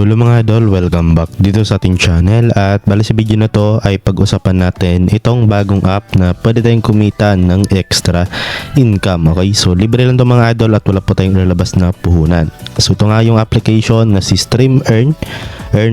Hello mga idol, welcome back dito sa ating channel at bali sa video na to ay pag-usapan natin itong bagong app na pwede tayong kumita ng extra income. Okay, so libre lang to mga idol at wala po tayong lalabas na puhunan. So ito nga yung application na si Stream Earn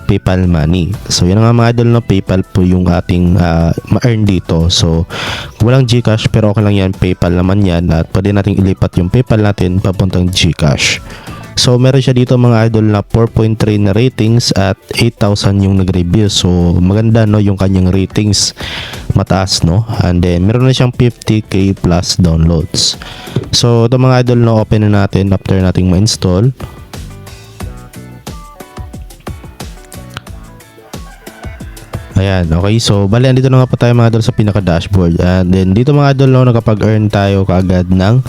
PayPal Money. So yan nga mga idol, no, PayPal po yung ating ma-earn dito. So walang GCash pero okay lang yan, PayPal naman yan at pwede nating ilipat yung PayPal natin papuntang GCash. So meron siya dito mga idol na 4.3 na ratings at 8,000 yung nag-review. So maganda, no, yung kanyang ratings, mataas, no. And then meron na siyang 50k plus downloads. So ito mga idol, no, open na natin after nating ma-install. Ayan, okay. So bali andito na nga po tayo mga idol sa pinaka dashboard. And then dito mga idol, no, nakapag-earn tayo kaagad ng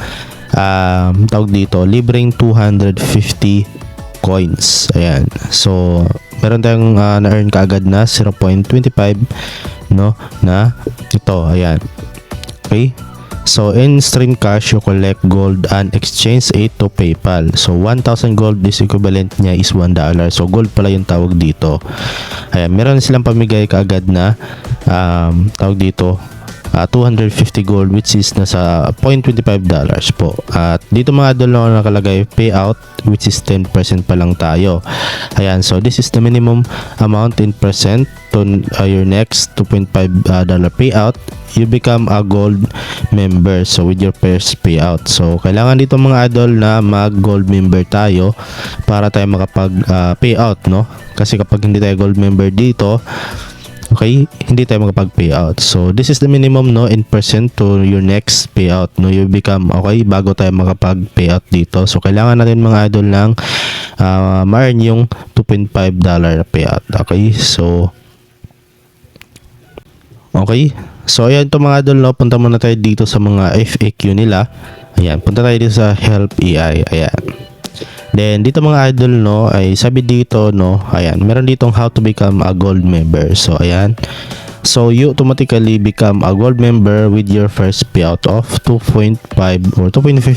tawag dito, libreng 250 coins. Ayan. So meron tayong na-earn kaagad na 0.25, no, na ito. Ayan. Okay. So in Stream Cash, you collect gold and exchange it to PayPal. So 1,000 gold is equivalent niya is $1. So gold pala yung tawag dito. Ayan, meron silang pamigay kaagad na tawag dito 250 gold, which is nasa $0.25 po. At dito mga idol, na nakalagay payout, which is 10% pa lang tayo. Ayan, so this is the minimum amount in percent to your next $2.5 payout. You become a gold member, so with your first payout. So kailangan dito mga idol na mag gold member tayo para tayo makapag payout, no? Kasi kapag hindi tayo gold member dito, okay, hindi tayo makapag-payout. So this is the minimum, no, in percent to your next payout, no, you become, okay, bago tayo makapag-payout dito. So kailangan natin mga idol ng ma-earn yung $2.5 na payout. Okay, so okay, so ayan to mga idol, no, punta muna tayo dito sa mga FAQ nila. Ayan, punta tayo dito sa Help AI. Ayan. Then dito mga idol, no, ay sabi dito, no, ayan, meron ditong how to become a gold member. So ayan, so you automatically become a gold member with your first payout of $2.5 or $2.50.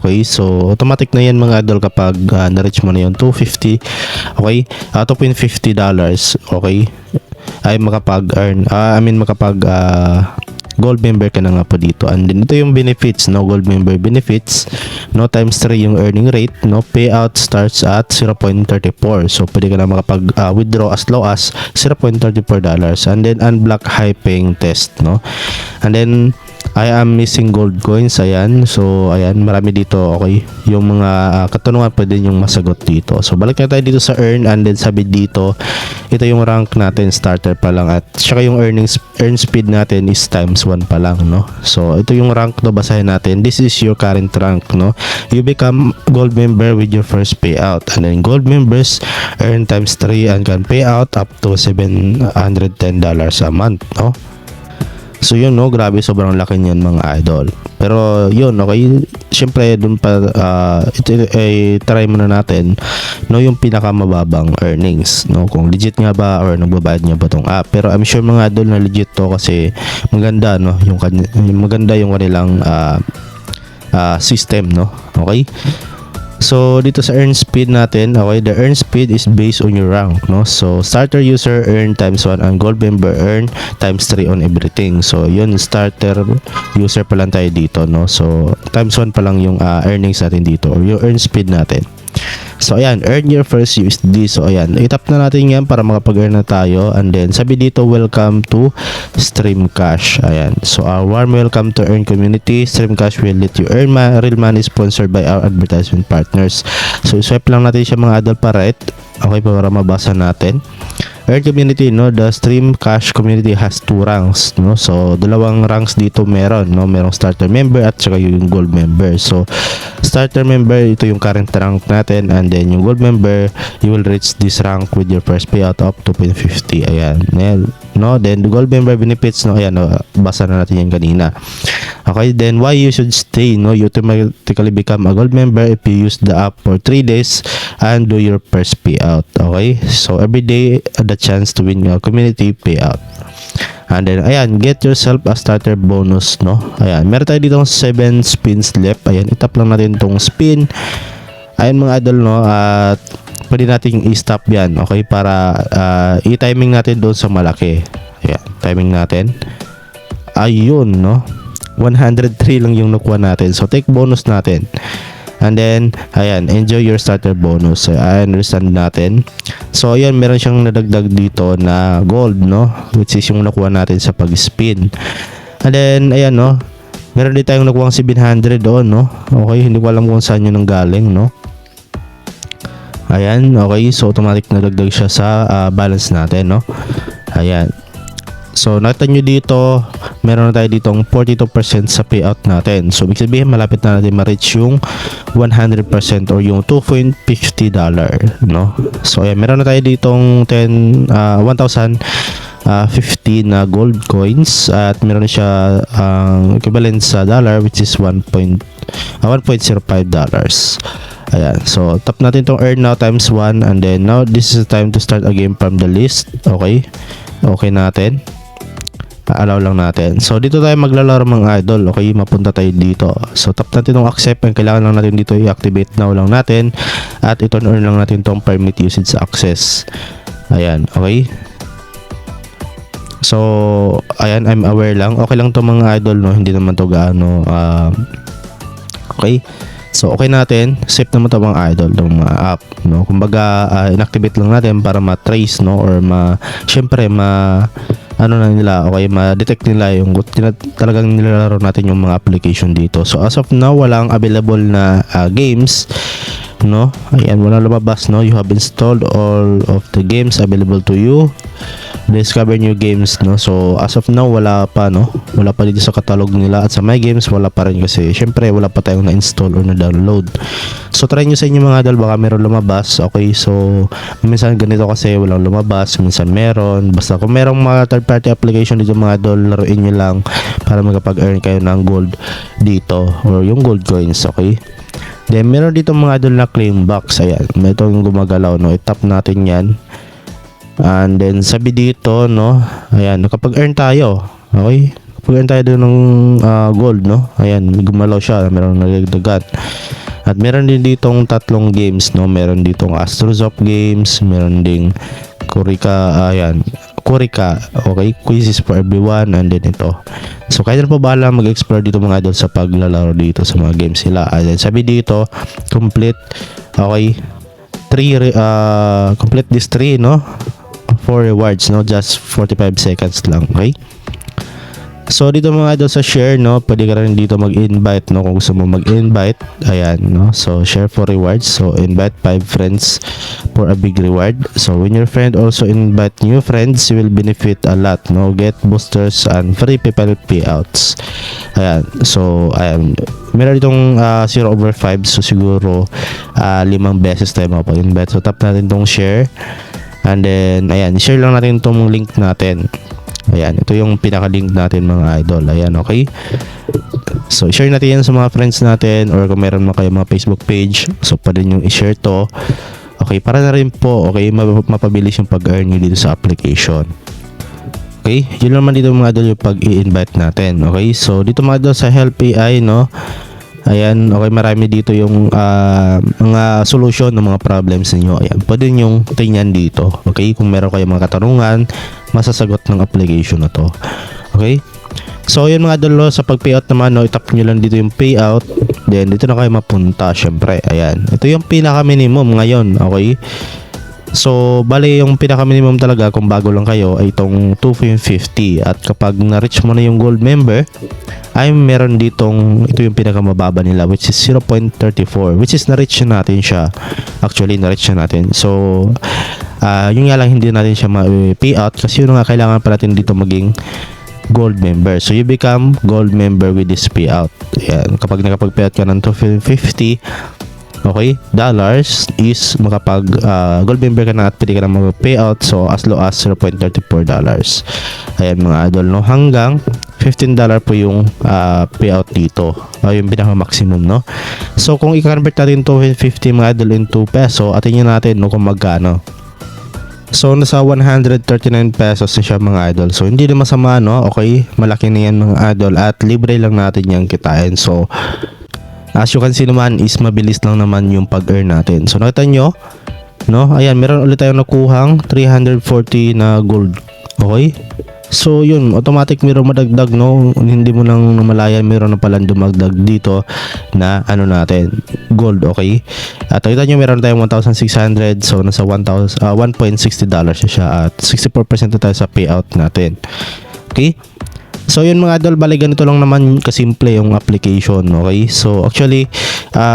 Okay, so automatic na yan mga idol kapag na-reach mo na yung 250, okay, $2.50, okay, ay makapag-earn, makapag gold member ka na nga po dito. And then ito yung benefits, no, gold member benefits, no, times 3 yung earning rate, no, payout starts at 0.34. So pwede ka na makapag withdraw as low as $0.34. And then unblock high paying test, no. And then I am missing gold coins. Ayan, so ayan, marami dito. Okay, yung mga katanungan pwede yung masagot dito. So balik na tayo dito sa earn, and then sabi dito, ito yung rank natin, starter pa lang, at saka yung earn speed natin is times 1 pa lang, no. So ito yung rank, no, basahin natin. This is your current rank, no. You become gold member with your first payout, and then gold members earn times 3 and can pay out up to $710 a month, no. So yun, no, grabe, sobrang laki niyan mga idol. Pero yun, okay, syempre dun pa try muna natin, no, yung pinakamababang earnings, no, kung legit nga ba or nagbabayad nga ba tong app. Pero I'm sure mga idol na legit to kasi maganda, no, yung maganda yung kanilang system, no. Okay, so dito sa earn speed natin, okay, the earn speed is based on your rank, no. So starter user earn times 1 and gold member earn times 3 on everything. So yun, starter user pa lang tayo dito, no. So times 1 pa lang yung earnings natin dito, or yung earn speed natin. So ayan, earn your first USD. So ayan, itap na natin yan para makapag-earn na tayo. And then sabi dito, welcome to Stream Cash. Ayan, so warm welcome to Earn community. Stream Cash will let you earn real money, sponsored by our advertisement partners. So swipe lang natin siya mga idol pa right, okay, para mabasa natin. Earn community, no, the Stream Cash community has 2 ranks, no. So dalawang ranks dito meron, no, merong starter member at saka yung gold member. So starter member, ito yung current rank natin, and then yung gold member, you will reach this rank with your first payout of $2.50. Ayan, no. Then the gold member benefits, no, ayan, no, basa na natin yan kanina. Okay, then why you should stay, no, you automatically become a gold member if you use the app for 3 days and do your first payout. Okay, so every day the chance to win your community payout. And then ayan, get yourself a starter bonus, no. Ayan, meron tayo dito 7 spins left. Ayan, itap lang natin tong spin. Ayan mga idol, no, at pwede natin i-stop yan, okay, para i-timing natin doon sa malaki. Ayan, timing natin. Ayun, no, 103 lang yung nakuha natin, so take bonus natin. And then, ayan, enjoy your starter bonus. I understand natin. So, ayan, meron siyang nadagdag dito na gold, no? Which is yung nakuha natin sa pag-spin. And then, ayan, no? Meron din tayong nakuha 700 doon, no? Okay, hindi ko alam kung saan yun nanggaling, no? Ayan, okay. So, automatic nadagdag siya sa balance natin, no? Ayan. So, nakita nyo dito, meron na tayo ditong 42% sa payout natin. So, ibig sabihin, malapit na natin ma-reach yung 100% or yung $2.50, no? So, ayan, meron na tayo ditong 1,050 na gold coins at meron na siya equivalent sa dollar, which is $1.05. Ayan, so tap natin itong earn now times 1, and then now this is the time to start a game from the list. Okay, okay natin, allow lang natin. So dito tayo maglalaro mga idol. Okay, mapunta tayo dito. So tap natin itong accept. Ang kailangan lang natin dito i-activate now lang natin, at i-turn on lang natin itong permit usage access. Ayan, okay. So ayan, I'm aware lang. Okay lang to mga idol, no? Hindi naman to gaano okay. So okay natin, safe naman to mga idol, ng mga app, no? Kumbaga inactivate lang natin para ma-trace, no, or syempre ano na nila, okay, ma-detect nila yung talagang nilalaro natin yung mga application dito. So as of now, walang available na games, no? Ayan, wala lumabas, no? You have installed all of the games available to you. Discover new games, no? So as of now, wala pa, no? Wala pa dito sa catalog nila, at sa my games wala pa rin kasi syempre wala pa tayong na-install or na-download. So try nyo sa inyo mga idol, baka meron lumabas. Okay, so minsan ganito kasi walang lumabas, minsan meron. Basta kung merong mga third party application dito mga idol, laruin nyo lang para makapag-earn kayo ng gold dito or yung gold coins. Okay, then meron dito mga idol na claim box. Ayan, may itong gumagalaw, no? I-tap natin yan, and then sabi dito, no, ayan, nakapag-earn tayo. Okay, kapag-earn tayo doon ng gold, no? Ayan, gumalaw siya, meron nagdagdagan. At meron din ditong tatlong games, no? Meron ditong Astrozop games, meron ding Kurika, ayan, Kurika, okay, quizzes for everyone, and then ito. So kaya na po bahala mag-explore dito mga idol sa paglalaro dito sa mga games sila. And then sabi dito, complete, okay, complete this 3, no? 4 rewards, no? Just 45 seconds lang, okay? So dito mga idol sa share, no, pwede ka rin dito mag-invite, no, kung gusto mo mag-invite. Ayan, no, so share for rewards. So invite 5 friends for a big reward. So when your friend also invite new friends, you will benefit a lot, no, get boosters and free PayPal payouts. Ayan, so ayan, meron ditong 0/5, so siguro 5 beses tayo makapag-invite. So tap natin tong share, and then ayan, share lang natin tong link natin. Ayan, ito yung pinaka-link natin mga idol. Ayan, okay. So, share natin yan sa mga friends natin, or kung meron mga kayo mga Facebook page, so pwede nyo i-share to. Okay, para na rin po, okay, mapabilis yung pag-earn nyo dito sa application. Okay, yun naman dito mga idol yung pag-i-invite natin. Okay, so dito mga idol sa Help AI, no, ayan, okay, marami dito yung mga solution ng mga problems niyo. Ayan, pwede nyo tingnan dito. Okay, kung meron kayong mga katanungan, masasagot ng application na to. Okay, so yun mga idol, sa pag-payout naman, no, itap nyo lang dito yung payout, then dito na kayo mapunta. Syempre, ayan, ito yung pinaka minimum ngayon. Okay, so bali yung pinaka minimum talaga kung bago lang kayo ay itong 2.50, at kapag na-reach mo na yung gold member ay meron ditong, ito yung pinaka mababa nila, which is 0.34, which is na-reach natin siya. Actually na-reach natin. So yun nga lang, hindi natin siya ma-payout kasi yun nga, kailangan pa natin dito maging gold member. So you become gold member with this payout. Ayan, kapag nakapag-payout ka ng 250, okay, dollars, is makapag gold member ka na at pwede ka na mag-payout, so as low as $0.34. Ayan mga idol, no, hanggang $15 po yung payout dito, yung pinaka maximum, no. So kung i-convert natin 250 mga idol into peso, atin nyo natin, no, kung magkano. So nasa 139 pesos na siya mga idol. So hindi na masama, no. Okay, malaki na yan mga idol, at libre lang natin yung kitain. So as you can see naman is mabilis lang naman yung pag-earn natin. So nakita nyo, no? Ayan, meron ulit tayong nakuhang 340 na gold. Okay? So yun, automatic meron madagdag, no? Hindi mo nang namalayan, meron na palang dumagdag dito na ano natin, gold. Okay? At kita nyo meron tayong 1,600, so nasa $1.60 na siya at 64% na tayo sa payout natin. Okay? So yun mga idol, bali ganito lang naman kasimple yung application. Okay, so actually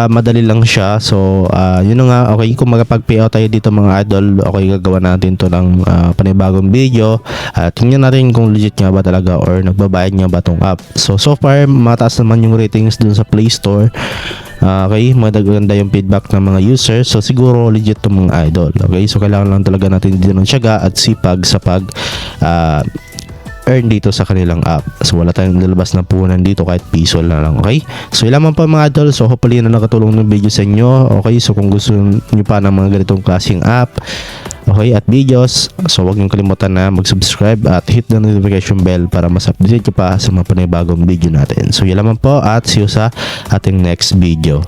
madali lang siya. So yun na nga, okay, kung magpag-payout tayo dito mga idol, okay, gagawa natin to ng panibagong video at tingnan natin kung legit nga ba talaga or nagbabayad nga ba tong app. So far mataas naman yung ratings dun sa Play Store. Okay, maganda yung feedback ng mga users, so siguro legit to mga idol. Okay, so kailangan lang talaga natin din ng tiyaga at sipag sa pag earn dito sa kanilang app. So wala tayong lalabas na puhunan dito kahit piso na lang. Okay, so ilan man pa mga idol, so hopefully na nakatulong ng video sa inyo. Okay, so kung gusto nyo pa ng mga ganitong klaseng app, okay, at videos, so huwag nyo kalimutan na mag-subscribe at hit the notification bell para mas update ka pa sa mga panibagong video natin. So yun lamang po at see you sa ating next video.